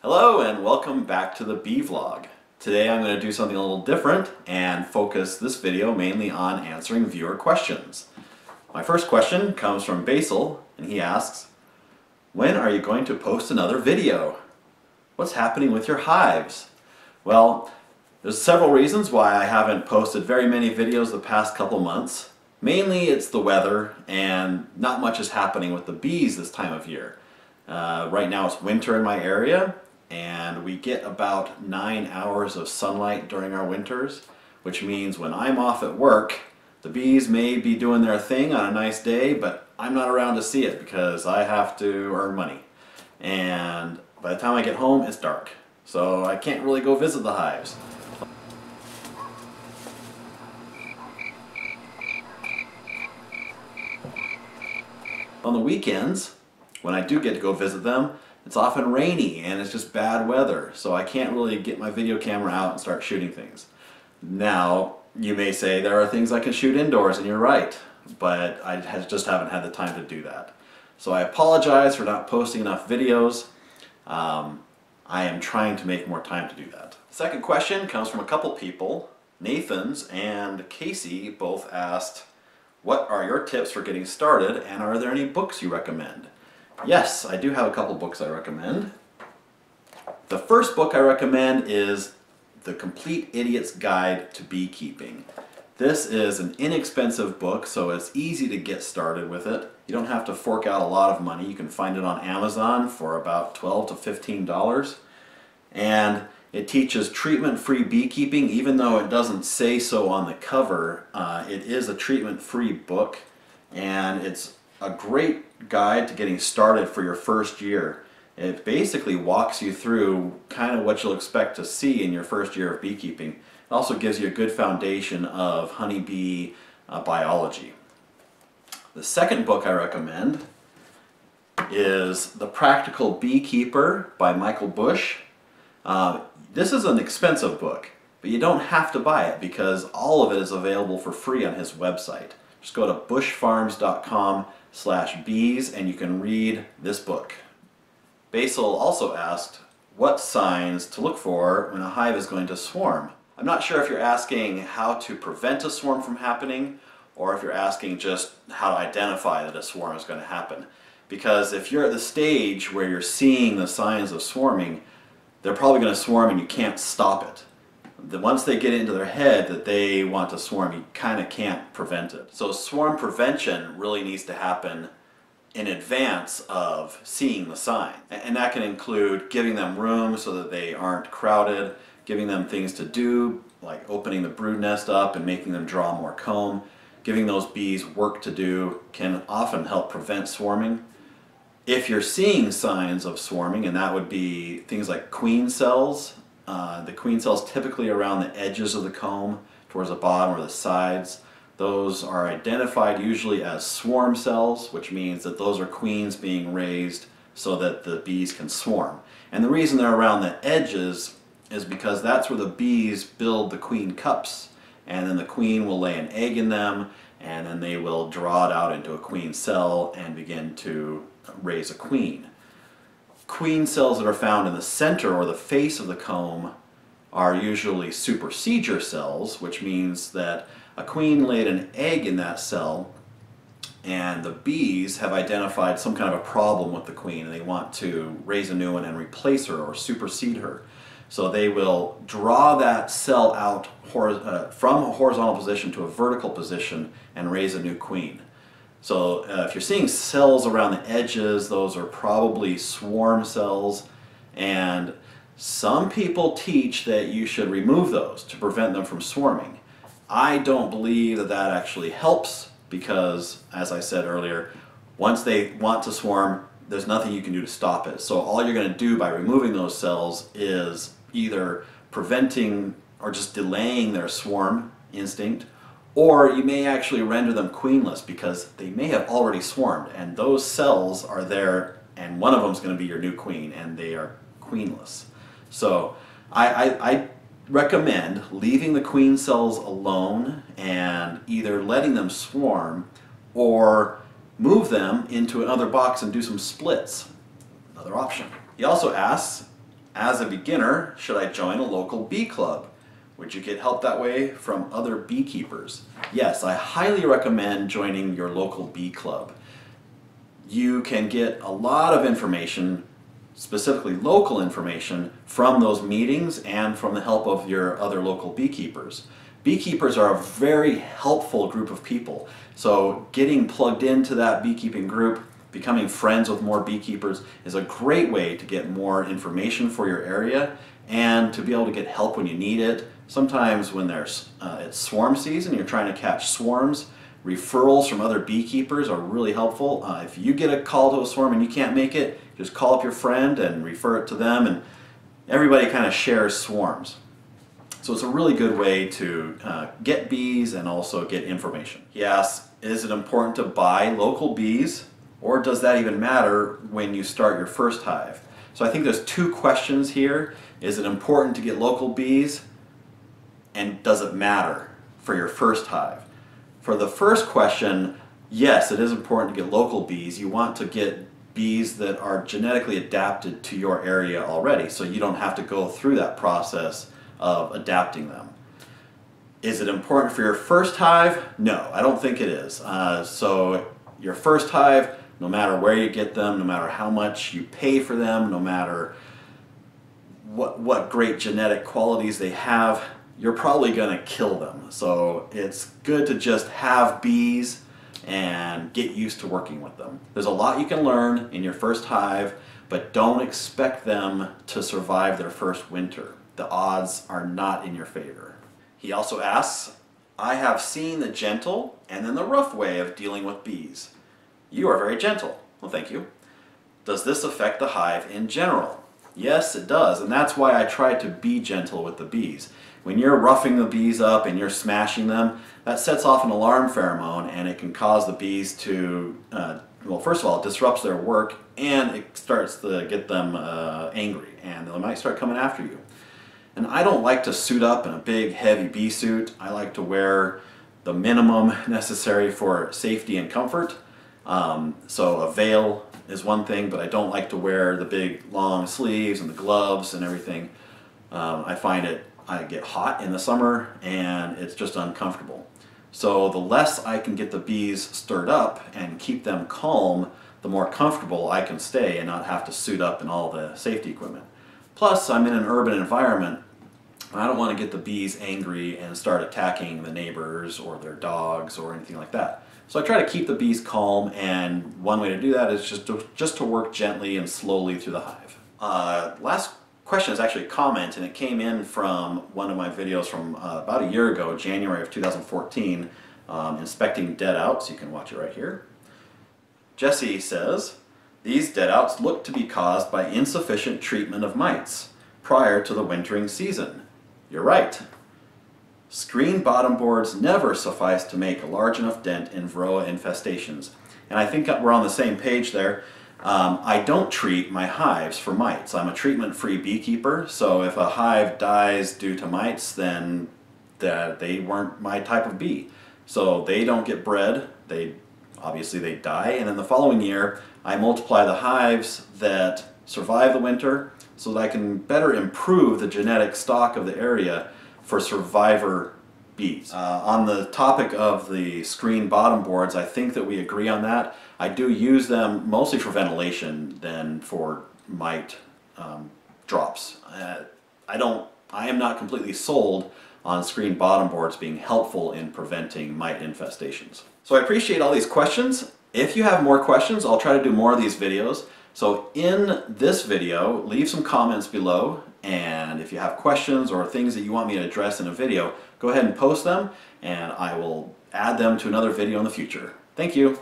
Hello and welcome back to the Bee Vlog. Today I'm going to do something a little different and focus this video mainly on answering viewer questions. My first question comes from Basil and he asks, when are you going to post another video? What's happening with your hives? Well, there's several reasons why I haven't posted very many videos the past couple months. Mainly it's the weather and not much is happening with the bees this time of year. Right now it's winter in my area and we get about 9 hours of sunlight during our winters, which means when I'm off at work, the bees may be doing their thing on a nice day, but I'm not around to see it because I have to earn money. And by the time I get home, it's dark. So I can't really go visit the hives. On the weekends, when I do get to go visit them, it's often rainy and it's just bad weather, so I can't really get my video camera out and start shooting things. Now, you may say there are things I can shoot indoors, and you're right, but I just haven't had the time to do that. So I apologize for not posting enough videos. I am trying to make more time to do that. Second question comes from a couple people. Nathan's and Casey both asked, what are your tips for getting started, and are there any books you recommend? Yes, I do have a couple books I recommend. The first book I recommend is The Complete Idiot's Guide to Beekeeping. This is an inexpensive book, so it's easy to get started with it. You don't have to fork out a lot of money. You can find it on Amazon for about $12 to $15. And it teaches treatment-free beekeeping, even though it doesn't say so on the cover. It is a treatment-free book, and it's a great guide to getting started for your first year. It basically walks you through kind of what you'll expect to see in your first year of beekeeping. It also gives you a good foundation of honeybee biology. The second book I recommend is The Practical Beekeeper by Michael Bush. This is an expensive book, but you don't have to buy it because all of it is available for free on his website. Just go to bushfarms.com/bees and you can read this book. Basil also asked what signs to look for when a hive is going to swarm. I'm not sure if you're asking how to prevent a swarm from happening or if you're asking just how to identify that a swarm is going to happen. Because if you're at the stage where you're seeing the signs of swarming, they're probably going to swarm and you can't stop it. Once they get into their head that they want to swarm, you kind of can't prevent it. So swarm prevention really needs to happen in advance of seeing the sign. And that can include giving them room so that they aren't crowded, giving them things to do, like opening the brood nest up and making them draw more comb. Giving those bees work to do can often help prevent swarming. If you're seeing signs of swarming, and that would be things like queen cells, the queen cells typically around the edges of the comb, towards the bottom or the sides. Those are identified usually as swarm cells, which means that those are queens being raised so that the bees can swarm. And the reason they're around the edges is because that's where the bees build the queen cups, and then the queen will lay an egg in them, and then they will draw it out into a queen cell and begin to raise a queen. Queen cells that are found in the center or the face of the comb are usually supersedure cells, which means that a queen laid an egg in that cell and the bees have identified some kind of a problem with the queen and they want to raise a new one and replace her or supersede her. So they will draw that cell out from a horizontal position to a vertical position and raise a new queen. So if you're seeing cells around the edges, those are probably swarm cells, and some people teach that you should remove those to prevent them from swarming. I don't believe that that actually helps because, as I said earlier, once they want to swarm, there's nothing you can do to stop it. So all you're going to do by removing those cells is either preventing or just delaying their swarm instinct, or you may actually render them queenless because they may have already swarmed and those cells are there and one of them is going to be your new queen and they are queenless. So I recommend leaving the queen cells alone and either letting them swarm or move them into another box and do some splits. Another option. He also asks, As a beginner, should I join a local bee club? Would you get help that way from other beekeepers? Yes, I highly recommend joining your local bee club. You can get a lot of information, specifically local information, from those meetings and from the help of your other local beekeepers. Beekeepers are a very helpful group of people, so getting plugged into that beekeeping group, becoming friends with more beekeepers is a great way to get more information for your area and to be able to get help when you need it. Sometimes when it's swarm season, you're trying to catch swarms, referrals from other beekeepers are really helpful. If you get a call to a swarm and you can't make it, just call up your friend and refer it to them, and everybody kind of shares swarms. So it's a really good way to get bees and also get information. He asks, is it important to buy local bees, or does that even matter when you start your first hive? So I think there's two questions here. Is it important to get local bees, and does it matter for your first hive? For the first question, yes, it is important to get local bees. You want to get bees that are genetically adapted to your area already, so you don't have to go through that process of adapting them. Is it important for your first hive? No, I don't think it is. So your first hive, no matter where you get them, no matter how much you pay for them, no matter what great genetic qualities they have, you're probably going to kill them. So it's good to just have bees and get used to working with them. There's a lot you can learn in your first hive, but don't expect them to survive their first winter. The odds are not in your favor. He also asks, I have seen the gentle and then the rough way of dealing with bees. You are very gentle. Well, thank you. Does this affect the hive in general? Yes, it does, and that's why I try to be gentle with the bees. When you're roughing the bees up and you're smashing them, that sets off an alarm pheromone, and it can cause the bees to, well, first of all, it disrupts their work, and it starts to get them angry, and they might start coming after you. And I don't like to suit up in a big, heavy bee suit. I like to wear the minimum necessary for safety and comfort. So a veil is one thing, but I don't like to wear the big, long sleeves and the gloves and everything. I find I get hot in the summer, and it's just uncomfortable. So the less I can get the bees stirred up and keep them calm, the more comfortable I can stay and not have to suit up in all the safety equipment. Plus, I'm in an urban environment. I don't want to get the bees angry and start attacking the neighbors or their dogs or anything like that. So I try to keep the bees calm, and one way to do that is just to work gently and slowly through the hive. Last question is actually a comment, and it came in from one of my videos from about a year ago, January of 2014, inspecting deadouts. You can watch it right here. Jesse says, these deadouts look to be caused by insufficient treatment of mites prior to the wintering season. You're right. Screen bottom boards never suffice to make a large enough dent in varroa infestations. And I think we're on the same page there. I don't treat my hives for mites. I'm a treatment-free beekeeper, so if a hive dies due to mites, then they weren't my type of bee. So they don't get bred, obviously they die, and then the following year I multiply the hives that survive the winter so that I can better improve the genetic stock of the area for survivor bees. On the topic of the screen bottom boards, I think that we agree on that. I do use them mostly for ventilation than for mite drops. I am not completely sold on screen bottom boards being helpful in preventing mite infestations. So I appreciate all these questions. If you have more questions, I'll try to do more of these videos. So in this video, leave some comments below, and if you have questions or things that you want me to address in a video, go ahead and post them, and I will add them to another video in the future. Thank you.